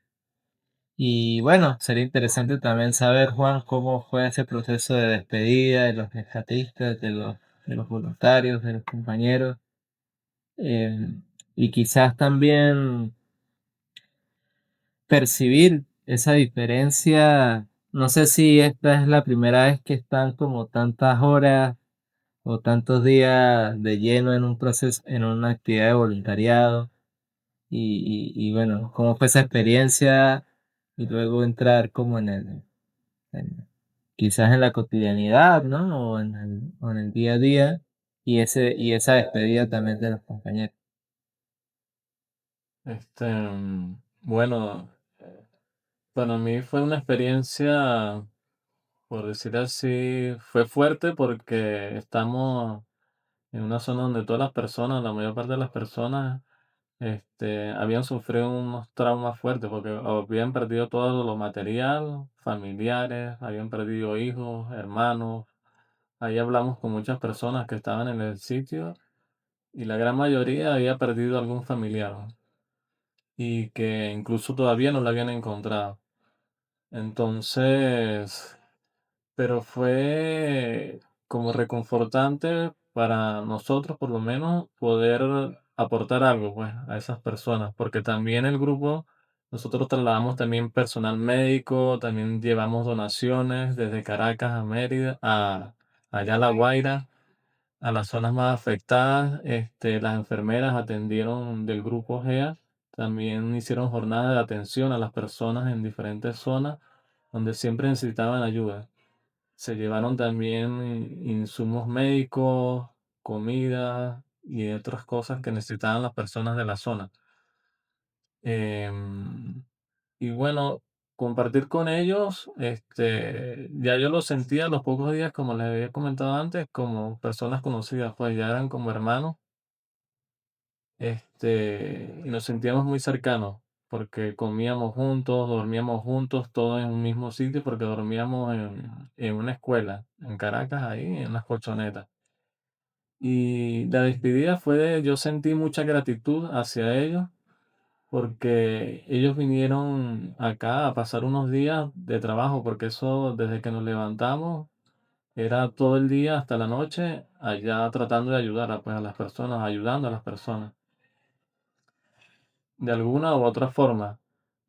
Y bueno, sería interesante también saber, Juan, cómo fue ese proceso de despedida de los rescatistas, de los voluntarios, de los compañeros. eh, y quizás también percibir esa diferencia. No sé si esta es la primera vez que están como tantas horas o tantos días de lleno en un proceso, en una actividad de voluntariado. Y bueno, cómo fue esa experiencia y luego entrar como quizás en la cotidianidad, ¿no? O en el día a día y esa despedida también de los compañeros. Bueno, para mí fue una experiencia, por decir así, fue fuerte porque estamos en una zona donde todas las personas, la mayor parte de las personas, habían sufrido unos traumas fuertes porque habían perdido todo lo material, familiares, habían perdido hijos, hermanos. Ahí hablamos con muchas personas que estaban en el sitio y la gran mayoría había perdido algún familiar y que incluso todavía no lo habían encontrado. Entonces, pero fue como reconfortante para nosotros, por lo menos, poder aportar algo, pues, a esas personas, porque también el grupo, nosotros trasladamos también personal médico, también llevamos donaciones desde Caracas a Mérida, allá a La Guaira, a las zonas más afectadas. Las enfermeras atendieron del grupo GEA, también hicieron jornadas de atención a las personas en diferentes zonas donde siempre necesitaban ayuda. Se llevaron también insumos médicos, comida y otras cosas que necesitaban las personas de la zona. Em, y bueno, compartir con ellos, ya yo lo sentía a los pocos días, como les había comentado antes, como personas conocidas, pues ya eran como hermanos, y nos sentíamos muy cercanos, porque comíamos juntos, dormíamos juntos, todos en un mismo sitio, porque dormíamos en una escuela, en Caracas, ahí, en las colchonetas. Y la despedida yo sentí mucha gratitud hacia ellos, porque ellos vinieron acá a pasar unos días de trabajo, porque eso desde que nos levantamos era todo el día hasta la noche allá tratando de ayudar pues, a las personas, ayudando a las personas de alguna u otra forma.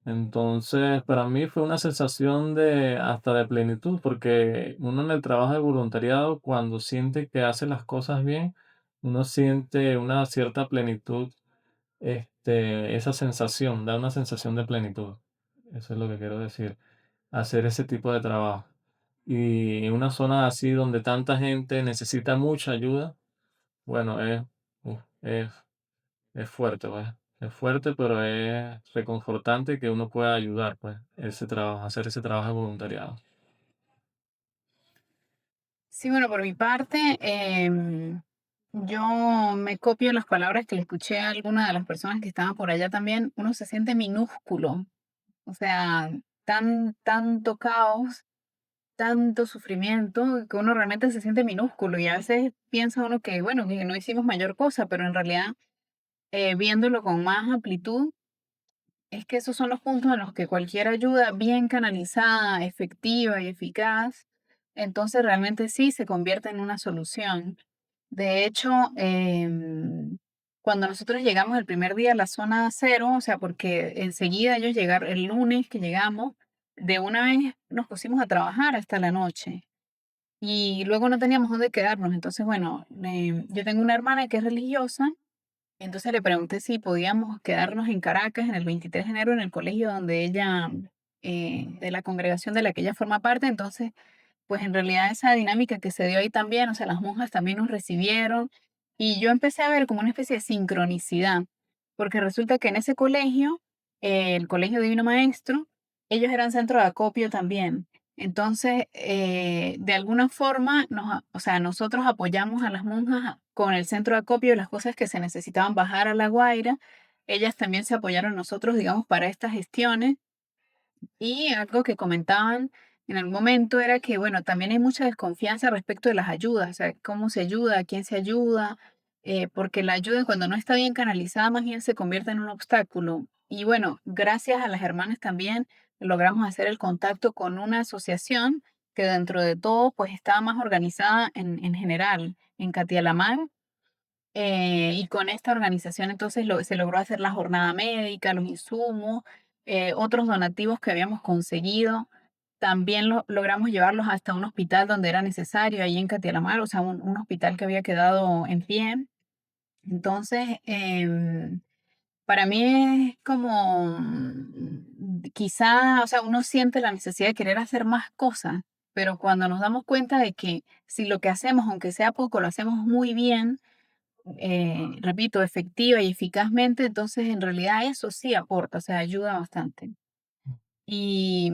Entonces, para mí fue una sensación hasta de plenitud, porque uno en el trabajo de voluntariado, cuando siente que hace las cosas bien, uno siente una cierta plenitud, esa sensación, da una sensación de plenitud. Eso es lo que quiero decir, hacer ese tipo de trabajo. Y en una zona así donde tanta gente necesita mucha ayuda, bueno, uf, es fuerte, pues. Es fuerte, pero es reconfortante que uno pueda ayudar, pues, ese trabajo, hacer ese trabajo de voluntariado. Sí, bueno, por mi parte, yo me copio las palabras que le escuché a alguna de las personas que estaban por allá también. Uno se siente minúsculo, o sea, tanto caos, tanto sufrimiento, que uno realmente se siente minúsculo y a veces piensa uno que, bueno, que no hicimos mayor cosa, pero en realidad, viéndolo con más amplitud, es que esos son los puntos en los que cualquier ayuda bien canalizada, efectiva y eficaz, entonces realmente sí se convierte en una solución. De hecho, cuando nosotros llegamos el primer día a la zona cero, o sea, porque enseguida ellos llegaron, el lunes que llegamos, de una vez nos pusimos a trabajar hasta la noche. y luego no teníamos dónde quedarnos. Entonces, bueno, yo tengo una hermana que es religiosa, entonces le pregunté si podíamos quedarnos en Caracas en el 23 de enero en el colegio donde ella, de la congregación de la que ella forma parte. Entonces, pues en realidad esa dinámica que se dio ahí también, o sea, las monjas también nos recibieron y yo empecé a ver como una especie de sincronicidad, porque resulta que en ese colegio, el Colegio Divino Maestro, ellos eran centro de acopio también. Entonces, de alguna forma, o sea, nosotros apoyamos a las monjas con el centro de acopio, las cosas que se necesitaban bajar a La Guaira. Ellas también se apoyaron en nosotros, digamos, para estas gestiones. Y algo que comentaban en algún momento era que, bueno, también hay mucha desconfianza respecto de las ayudas, o sea, cómo se ayuda, a quién se ayuda, porque la ayuda cuando no está bien canalizada más bien se convierte en un obstáculo. Y bueno, gracias a las hermanas también logramos hacer el contacto con una asociación que dentro de todo pues estaba más organizada en general, en Catialamar, y con esta organización entonces se logró hacer la jornada médica, los insumos, otros donativos que habíamos conseguido. También logramos llevarlos hasta un hospital donde era necesario, ahí en Catialamar, o sea, un hospital que había quedado en pie. Entonces, para mí es como, quizá, o sea, uno siente la necesidad de querer hacer más cosas, pero cuando nos damos cuenta de que si lo que hacemos, aunque sea poco, lo hacemos muy bien, repito, efectiva y eficazmente, entonces en realidad eso sí aporta, o sea, ayuda bastante. Y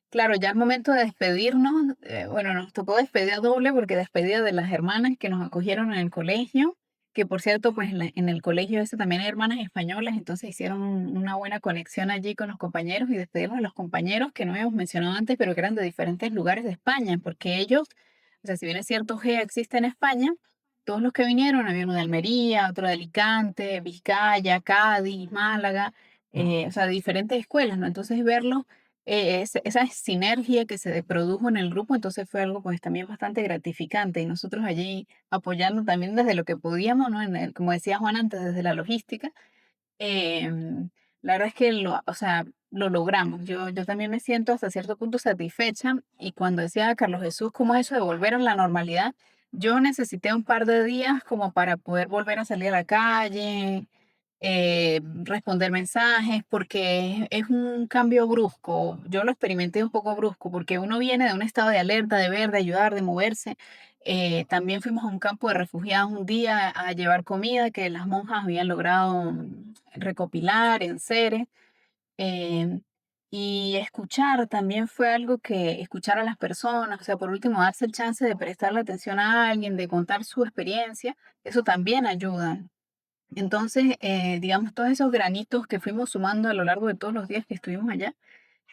claro, ya al momento de despedirnos, bueno, nos tocó despedida doble porque despedida de las hermanas que nos acogieron en el colegio, que por cierto, pues en el colegio ese también hay hermanas españolas, entonces hicieron una buena conexión allí con los compañeros y despedirnos de los compañeros que no habíamos mencionado antes, pero que eran de diferentes lugares de España, porque ellos, o sea, si bien es cierto, GEA existe en España, todos los que vinieron, había uno de Almería, otro de Alicante, Vizcaya, Cádiz, Málaga, o sea, de diferentes escuelas, ¿no? Entonces verlos, esa sinergia que se produjo en el grupo, entonces fue algo pues también bastante gratificante y nosotros allí apoyando también desde lo que podíamos, ¿no? Como decía Juan antes, desde la logística. La verdad es que o sea, lo logramos. Yo también me siento hasta cierto punto satisfecha y cuando decía Carlos Jesús, ¿cómo es eso de volver a la normalidad? Yo necesité un par de días como para poder volver a salir a la calle, responder mensajes, porque es un cambio brusco. Yo lo experimenté un poco brusco, porque uno viene de un estado de alerta, de ver, de ayudar, de moverse. También fuimos a un campo de refugiados un día a llevar comida que las monjas habían logrado recopilar en seres. em, y escuchar también fue algo que escuchar a las personas, o sea, por último, darse el chance de prestarle atención a alguien, de contar su experiencia, eso también ayuda. Entonces, digamos, todos esos granitos que fuimos sumando a lo largo de todos los días que estuvimos allá,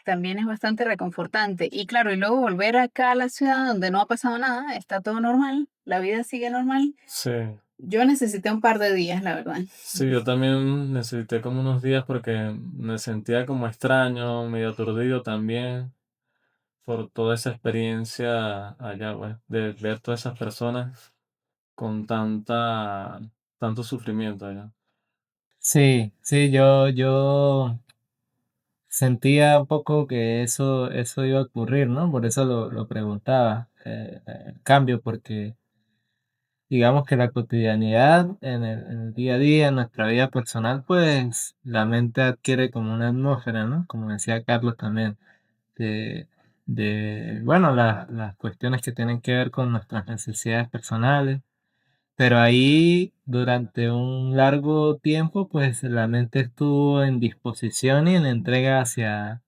también es bastante reconfortante. Y claro, y luego volver acá a la ciudad donde no ha pasado nada, está todo normal, la vida sigue normal. Sí, Yo necesité un par de días, la verdad. sí, yo también necesité como unos días porque me sentía como extraño, medio aturdido también por toda esa experiencia allá, pues, de ver todas esas personas con tanto sufrimiento allá. Sí, sí, yo sentía un poco que eso iba a ocurrir, ¿no? Por eso lo preguntaba, el cambio, porque digamos que la cotidianidad en el día a día, en nuestra vida personal, pues la mente adquiere como una atmósfera, ¿no? Como decía Carlos también, de, bueno, las cuestiones que tienen que ver con nuestras necesidades personales. Pero ahí durante un largo tiempo, pues la mente estuvo en disposición y en entrega hacia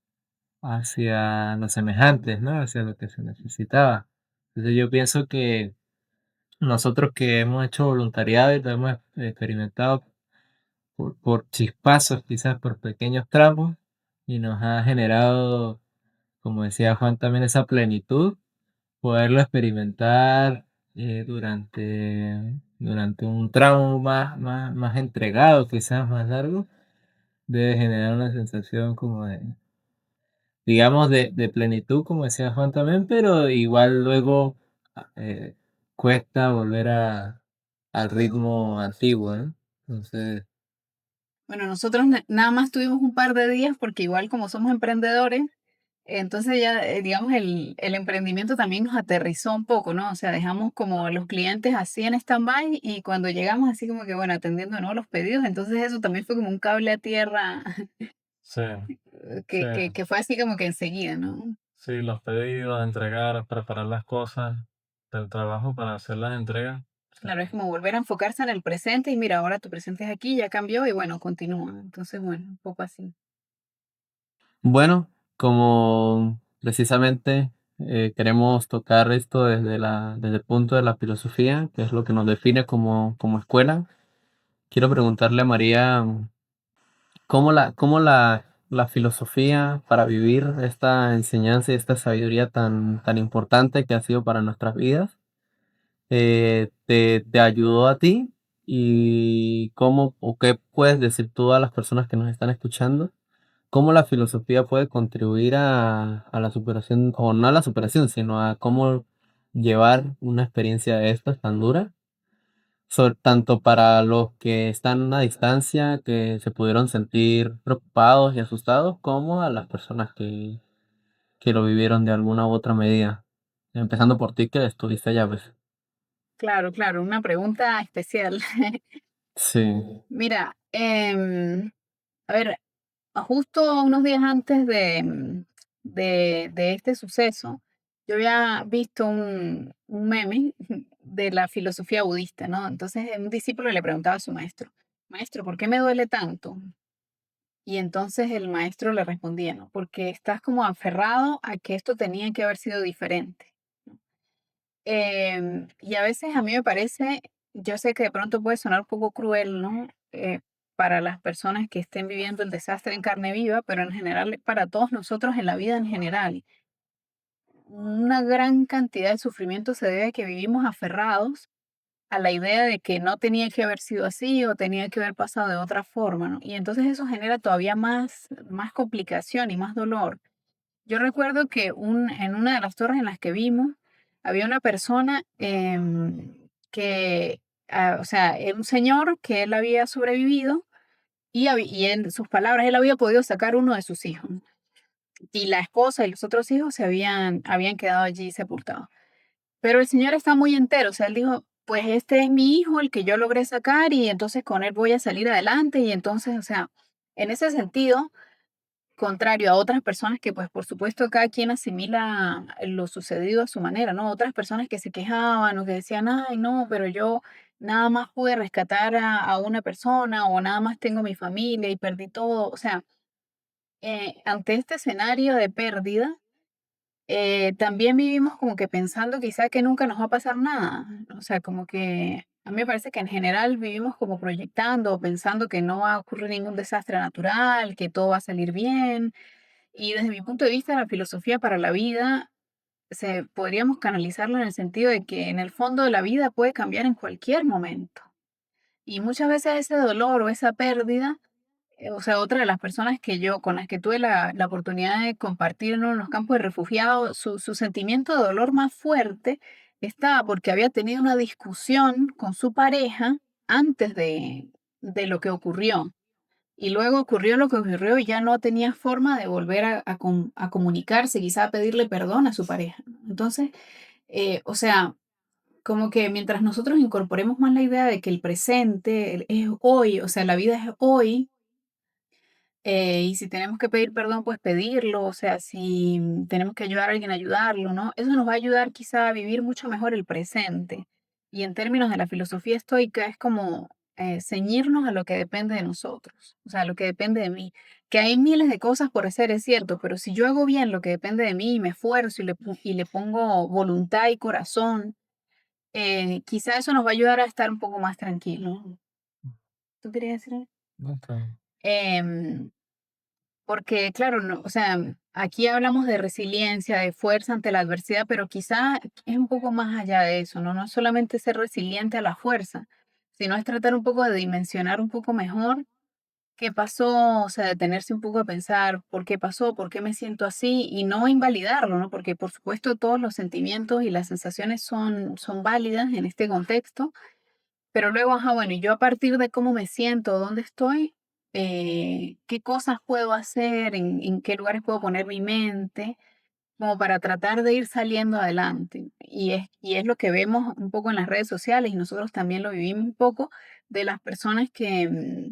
los semejantes, ¿no? Hacia lo que se necesitaba. Entonces yo pienso que nosotros que hemos hecho voluntariado y lo hemos experimentado por chispazos, quizás por pequeños tramos, y nos ha generado, como decía Juan, también esa plenitud, poderlo experimentar durante un tramo más entregado, quizás más largo, debe generar una sensación como de, digamos, de plenitud, como decía Juan también, pero igual luego eh, cuesta volver al ritmo antiguo, ¿no? Entonces, Bueno, nosotros nada más tuvimos un par de días porque igual como somos emprendedores, Entonces ya, digamos, el emprendimiento también nos aterrizó un poco, ¿no? O sea, dejamos como a los clientes así en stand-by y cuando llegamos así como que, bueno, atendiendo, ¿no? Los pedidos, entonces eso también fue como un cable a tierra Sí, sí, que fue así como que enseguida, ¿no? sí, los pedidos, entregar, preparar las cosas del trabajo para hacer las entregas. Sí, Claro, es como volver a enfocarse en el presente y mira, ahora tu presente es aquí, ya cambió y bueno, continúa. Entonces, bueno, un poco así. Bueno, como precisamente queremos tocar esto desde el punto de la filosofía, que es lo que nos define como escuela, quiero preguntarle a María cómo la filosofía para vivir esta enseñanza y esta sabiduría tan importante que ha sido para nuestras vidas, te ayudó a ti y cómo o qué puedes decir tú a las personas que nos están escuchando, cómo la filosofía puede contribuir a la superación, o no a la superación, sino a cómo llevar una experiencia de estas tan dura, tanto para los que están a distancia, que se pudieron sentir preocupados y asustados, como a las personas que lo vivieron de alguna u otra medida. Empezando por ti, que estuviste allá, pues. Claro, claro, una pregunta especial. Sí. Mira, a ver, justo unos días antes de este suceso, yo había visto un meme de la filosofía budista, ¿no? Entonces un discípulo le preguntaba a su maestro, maestro, ¿por qué me duele tanto? Y entonces el maestro le respondía, ¿no? Porque estás como aferrado a que esto tenía que haber sido diferente. Y a veces a mí me parece, yo sé que de pronto puede sonar un poco cruel, ¿no? Para las personas que estén viviendo el desastre en carne viva, pero en general para todos nosotros en la vida en general. Una gran cantidad de sufrimiento se debe a que vivimos aferrados a la idea de que no tenía que haber sido así o tenía que haber pasado de otra forma, ¿no? Y entonces eso genera todavía más complicación y más dolor. Yo recuerdo que en una de las torres en las que vimos, había una persona o sea, era un señor que él había sobrevivido y en sus palabras, él había podido sacar uno de sus hijos. Y la esposa y los otros hijos habían quedado allí sepultados. Pero el señor está muy entero, o sea, él dijo, pues este es mi hijo, el que yo logré sacar y entonces con él voy a salir adelante y entonces, o sea, en ese sentido, contrario a otras personas que pues por supuesto cada quien asimila lo sucedido a su manera, ¿no? Otras personas que se quejaban o que decían, ay, no, pero yo nada más pude rescatar a una persona o nada más tengo mi familia y perdí todo, o sea, ante este escenario de pérdida, también vivimos como que pensando quizá que nunca nos va a pasar nada. O sea, como que a mí me parece que en general vivimos como proyectando o pensando que no va a ocurrir ningún desastre natural, que todo va a salir bien. Y desde mi punto de vista, la filosofía para la vida, podríamos canalizarlo en el sentido de que en el fondo de la vida puede cambiar en cualquier momento. Y muchas veces ese dolor o esa pérdida, o sea, otra de las personas con las que tuve la oportunidad de compartir, ¿no? En los campos de refugiados, su sentimiento de dolor más fuerte estaba porque había tenido una discusión con su pareja antes de lo que ocurrió. Y luego ocurrió lo que ocurrió y ya no tenía forma de volver a comunicarse, quizá a pedirle perdón a su pareja. Entonces, o sea, como que mientras nosotros incorporemos más la idea de que el presente es hoy, o sea, la vida es hoy, y si tenemos que pedir perdón, pues pedirlo, o sea, si tenemos que ayudar a alguien, ayudarlo, ¿no? Eso nos va a ayudar quizá a vivir mucho mejor el presente. Y en términos de la filosofía estoica es como ceñirnos a lo que depende de nosotros, o sea, lo que depende de mí. Que hay miles de cosas por hacer, es cierto, pero si yo hago bien lo que depende de mí y me esfuerzo y le pongo voluntad y corazón, quizá eso nos va a ayudar a estar un poco más tranquilos. ¿Tú querías decir algo? no está. Em, Porque, claro, no, o sea, aquí hablamos de resiliencia, de fuerza ante la adversidad, pero quizá es un poco más allá de eso, ¿no? No es solamente ser resiliente a la fuerza, sino es tratar un poco de dimensionar un poco mejor qué pasó, o sea, detenerse un poco a pensar por qué pasó, por qué me siento así y no invalidarlo, ¿no? Porque por supuesto todos los sentimientos y las sensaciones son válidas en este contexto, pero luego, ajá, bueno, y yo a partir de cómo me siento, dónde estoy, qué cosas puedo hacer, en qué lugares puedo poner mi mente, como para tratar de ir saliendo adelante. Y es lo que vemos un poco en las redes sociales y nosotros también lo vivimos un poco de las personas que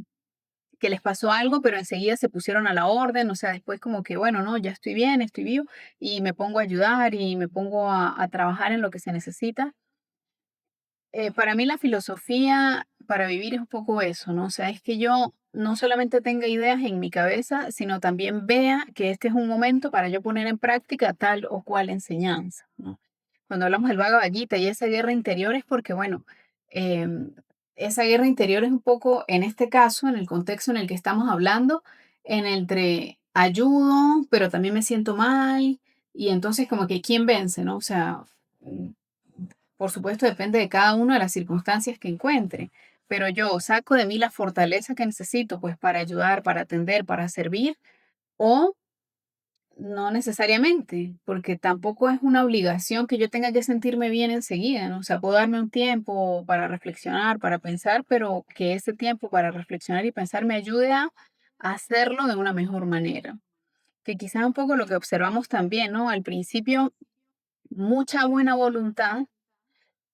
les pasó algo, pero enseguida se pusieron a la orden, o sea, después como que, bueno, no, ya estoy bien, estoy vivo y me pongo a ayudar y me pongo a trabajar en lo que se necesita. Para mí la filosofía para vivir es un poco eso, ¿no? O sea, es que yo no solamente tenga ideas en mi cabeza, sino también vea que este es un momento para yo poner en práctica tal o cual enseñanza, ¿no? Cuando hablamos del Bhagavad Gita y esa guerra interior es porque, bueno, em, esa guerra interior es un poco, en este caso, en el contexto en el que estamos hablando, en entre ayudo, pero también me siento mal, y entonces como que quién vence, ¿no? O sea, por supuesto, depende de cada uno de las circunstancias que encuentre, pero yo saco de mí la fortaleza que necesito, pues para ayudar, para atender, para servir, o no necesariamente, porque tampoco es una obligación que yo tenga que sentirme bien enseguida, ¿no? O sea, puedo darme un tiempo para reflexionar, para pensar, pero que ese tiempo para reflexionar y pensar me ayude a hacerlo de una mejor manera. Que quizás un poco lo que observamos también, ¿no? Al principio, mucha buena voluntad,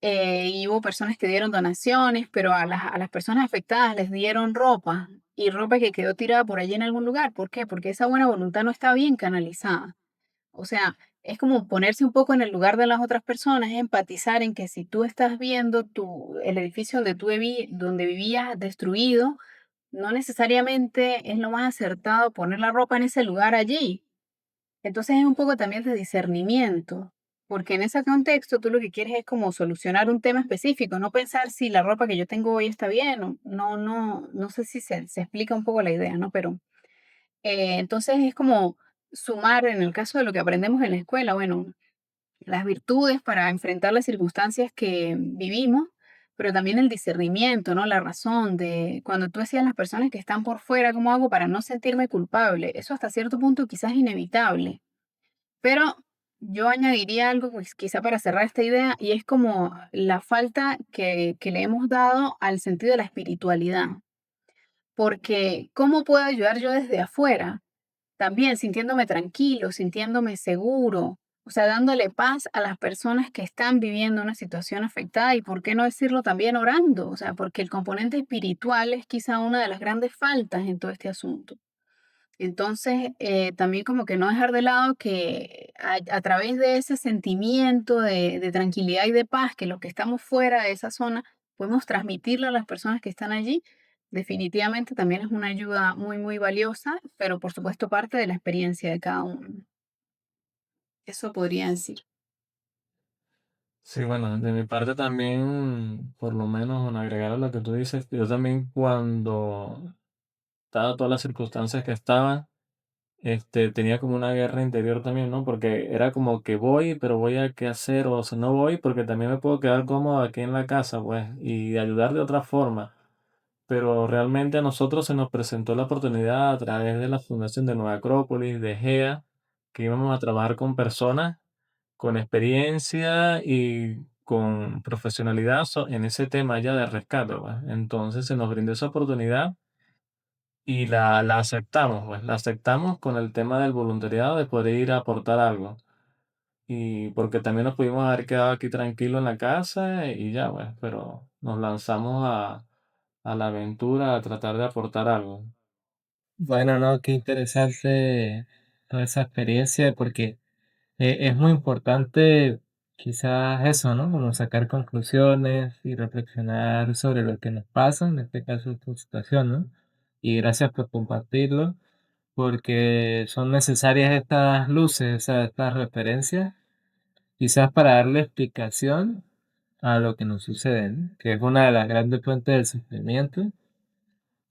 y hubo personas que dieron donaciones, pero a las personas afectadas les dieron ropa y ropa que quedó tirada por allí en algún lugar. ¿Por qué? Porque esa buena voluntad no está bien canalizada. O sea, es como ponerse un poco en el lugar de las otras personas, empatizar en que si tú estás viendo el edificio donde donde vivías destruido, no necesariamente es lo más acertado poner la ropa en ese lugar allí. Entonces es un poco también de discernimiento, porque en ese contexto tú lo que quieres es como solucionar un tema específico, no pensar si la ropa que yo tengo hoy está bien o no sé si se explica un poco la idea, ¿no? Pero entonces es como sumar en el caso de lo que aprendemos en la escuela, bueno, las virtudes para enfrentar las circunstancias que vivimos, pero también el discernimiento, ¿no? La razón de cuando tú decías las personas que están por fuera, ¿cómo hago para no sentirme culpable? Eso hasta cierto punto quizás es inevitable, pero yo añadiría algo, pues, quizá para cerrar esta idea, y es como la falta que le hemos dado al sentido de la espiritualidad. Porque, ¿cómo puedo ayudar yo desde afuera? También sintiéndome tranquilo, sintiéndome seguro, o sea, dándole paz a las personas que están viviendo una situación afectada y, ¿por qué no decirlo también orando? O sea, porque el componente espiritual es quizá una de las grandes faltas en todo este asunto. Entonces, también como que no dejar de lado que a través de ese sentimiento de tranquilidad y de paz, que los que estamos fuera de esa zona podemos transmitirle a las personas que están allí, definitivamente también es una ayuda muy, muy valiosa, pero por supuesto parte de la experiencia de cada uno. Eso podría decir. Sí, bueno, de mi parte también, por lo menos, en agregar a lo que tú dices, yo también cuando, dadas todas las circunstancias que estaban, tenía como una guerra interior también, ¿no? Porque era como que voy, pero voy a qué hacer, o sea, no voy porque también me puedo quedar cómodo aquí en la casa, pues, y ayudar de otra forma. Pero realmente a nosotros se nos presentó la oportunidad a través de la Fundación de Nueva Acrópolis, de GEA, que íbamos a trabajar con personas con experiencia y con profesionalidad en ese tema ya de rescate, pues. Entonces se nos brindó esa oportunidad y la aceptamos, pues, la aceptamos con el tema del voluntariado, de poder ir a aportar algo. Y porque también nos pudimos haber quedado aquí tranquilos en la casa y ya, pues, pero nos lanzamos a la aventura, a tratar de aportar algo. Bueno, no, qué interesante toda esa experiencia, porque es muy importante quizás eso, ¿no? Como sacar conclusiones y reflexionar sobre lo que nos pasa, en este caso tu situación, ¿no? Y gracias por compartirlo, porque son necesarias estas luces, o sea, estas referencias, quizás para darle explicación a lo que nos sucede, ¿no? Que es una de las grandes fuentes del sufrimiento.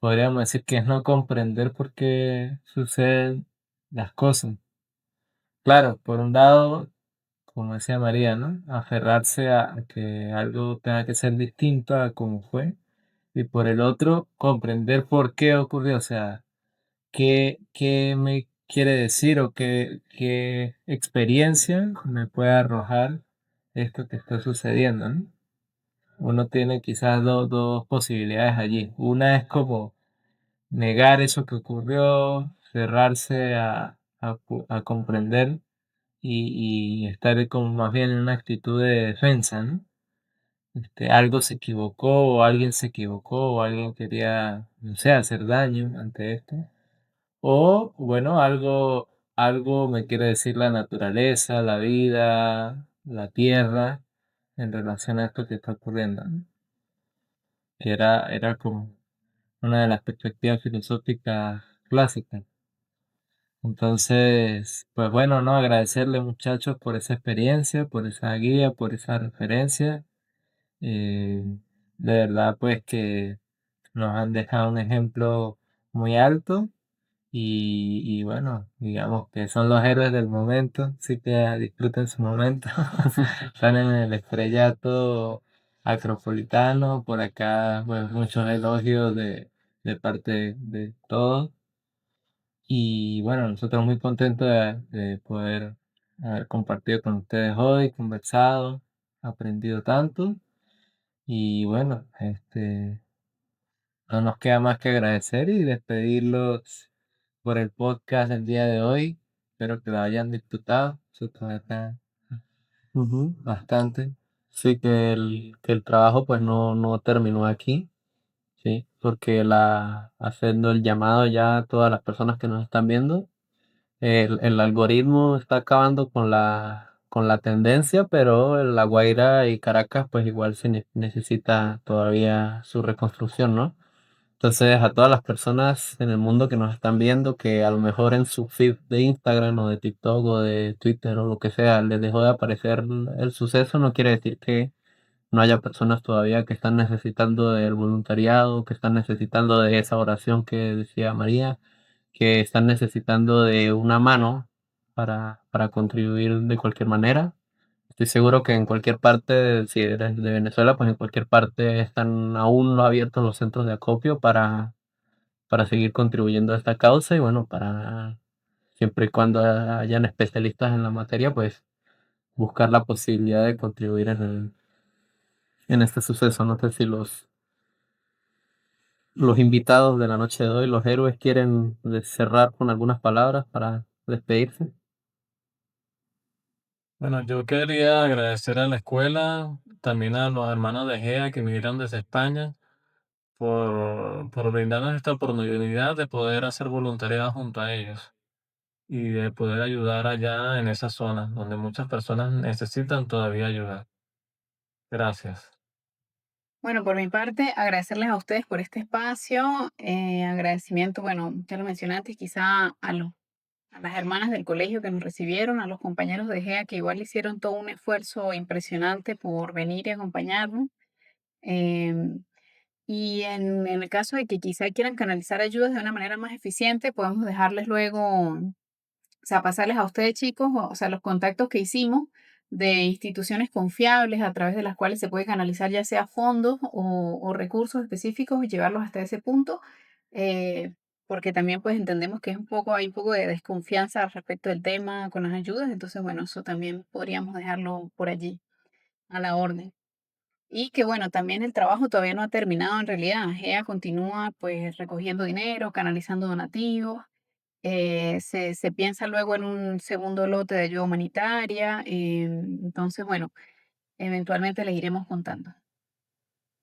Podríamos decir que es no comprender por qué suceden las cosas. Claro, por un lado, como decía María, ¿no? Aferrarse a que algo tenga que ser distinto a como fue. Y por el otro, comprender por qué ocurrió. O sea, qué me quiere decir o qué experiencia me puede arrojar esto que está sucediendo, ¿no? Uno tiene quizás dos posibilidades allí. Una es como negar eso que ocurrió, cerrarse a comprender y estar como más bien en una actitud de defensa, ¿no? Algo se equivocó o alguien se equivocó o alguien quería, no sé, hacer daño ante esto. O, bueno, algo me quiere decir la naturaleza, la vida, la tierra, en relación a esto que está ocurriendo, ¿no? Que era como una de las perspectivas filosóficas clásicas. Entonces, pues bueno, ¿no? Agradecerle muchachos por esa experiencia, por esa guía, por esa referencia. Eh, de verdad, pues que nos han dejado un ejemplo muy alto y bueno, digamos que son los héroes del momento, así que disfruten su momento. Están en el estrellato acropolitano, por acá, pues muchos elogios de parte de todos. Y bueno, nosotros muy contentos de poder haber compartido con ustedes hoy, conversado, aprendido tanto. Y bueno, no nos queda más que agradecer y despedirlos por el podcast del día de hoy. Espero que lo hayan disfrutado. Nosotros acá Ujú. bastante. Sí, que el trabajo pues no terminó aquí, sí, porque haciendo el llamado ya a todas las personas que nos están viendo, el algoritmo está acabando con la tendencia, pero La Guaira y Caracas pues igual se necesita todavía su reconstrucción, ¿no? Entonces, a todas las personas en el mundo que nos están viendo, que a lo mejor en su feed de Instagram o de TikTok o de Twitter o lo que sea, les dejó de aparecer el suceso, no quiere decir que no haya personas todavía que están necesitando del voluntariado, que están necesitando de esa oración que decía María, que están necesitando de una mano para contribuir de cualquier manera. Estoy seguro que en cualquier parte, si eres de Venezuela, pues en cualquier parte están aún no abiertos los centros de acopio para seguir contribuyendo a esta causa y bueno, para siempre y cuando hayan especialistas en la materia, pues buscar la posibilidad de contribuir en este suceso. No sé si los invitados de la noche de hoy, los héroes, quieren cerrar con algunas palabras para despedirse. Bueno, yo quería agradecer a la escuela, también a los hermanos de GEA que vinieron desde España, por brindarnos esta oportunidad de poder hacer voluntariado junto a ellos y de poder ayudar allá en esa zona donde muchas personas necesitan todavía ayuda. Gracias. Bueno, por mi parte, agradecerles a ustedes por este espacio. Agradecimiento, bueno, ya lo mencioné antes, quizá a las hermanas del colegio que nos recibieron, a los compañeros de GEA que igual hicieron todo un esfuerzo impresionante por venir y acompañarnos. Em, y en el caso de que quizá quieran canalizar ayudas de una manera más eficiente, podemos dejarles luego, o sea, pasarles a ustedes chicos, o sea, los contactos que hicimos de instituciones confiables a través de las cuales se puede canalizar ya sea fondos o recursos específicos y llevarlos hasta ese punto, eh, porque también pues entendemos que es hay un poco de desconfianza respecto del tema con las ayudas, entonces bueno, eso también podríamos dejarlo por allí, a la orden. Y que bueno, también el trabajo todavía no ha terminado en realidad. GEA continúa pues recogiendo dinero, canalizando donativos. Se piensa luego en un segundo lote de ayuda humanitaria. Entonces, bueno, eventualmente les iremos contando.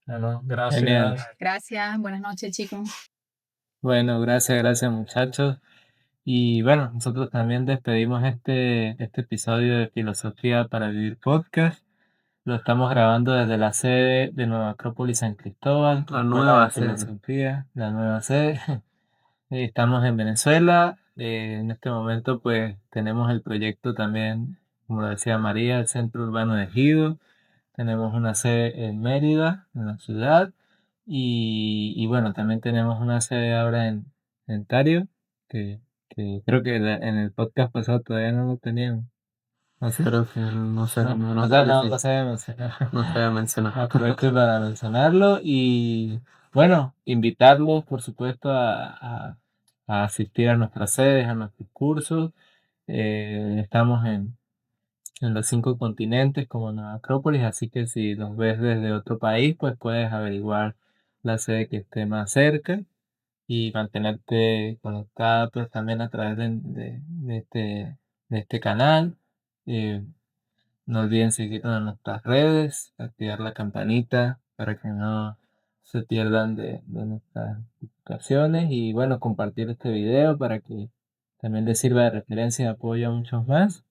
Bueno, Genial. gracias. Gracias, buenas noches chicos. Bueno, gracias muchachos. Y bueno, nosotros también despedimos este episodio de Filosofía para Vivir Podcast. Lo estamos grabando desde la sede de Nueva Acrópolis San Cristóbal, La Escuela nueva de sede. Filosofía, la nueva sede. Estamos en Venezuela. En este momento pues tenemos el proyecto también, como lo decía María, el Centro Urbano de Ejido. Tenemos una sede en Mérida, en la ciudad. Y bueno, también tenemos una sede ahora en Tario, que creo que en el podcast pasado todavía no lo teníamos. ¿No sé? Creo que no sé, no O sea, sale, no, sí, no sabemos. no se había mencionado. Aprovecho para mencionarlo y bueno, invitarlos, por supuesto, a asistir a nuestras sedes, a nuestros cursos. Estamos en los 5 continentes como Nueva Acrópolis, así que si nos ves desde otro país, pues puedes averiguar la sede que esté más cerca. y mantenerte conectado pues también a través de este canal. No olviden seguirnos en nuestras redes, activar la campanita para que no se pierdan de nuestras notificaciones y bueno, compartir este video para que también les sirva de referencia y apoyo a muchos más.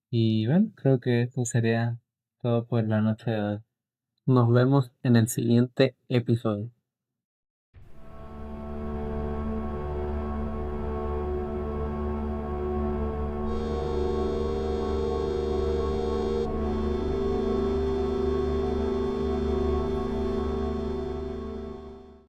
Y bueno, creo que esto sería todo por la noche de hoy. Nos vemos en el siguiente episodio.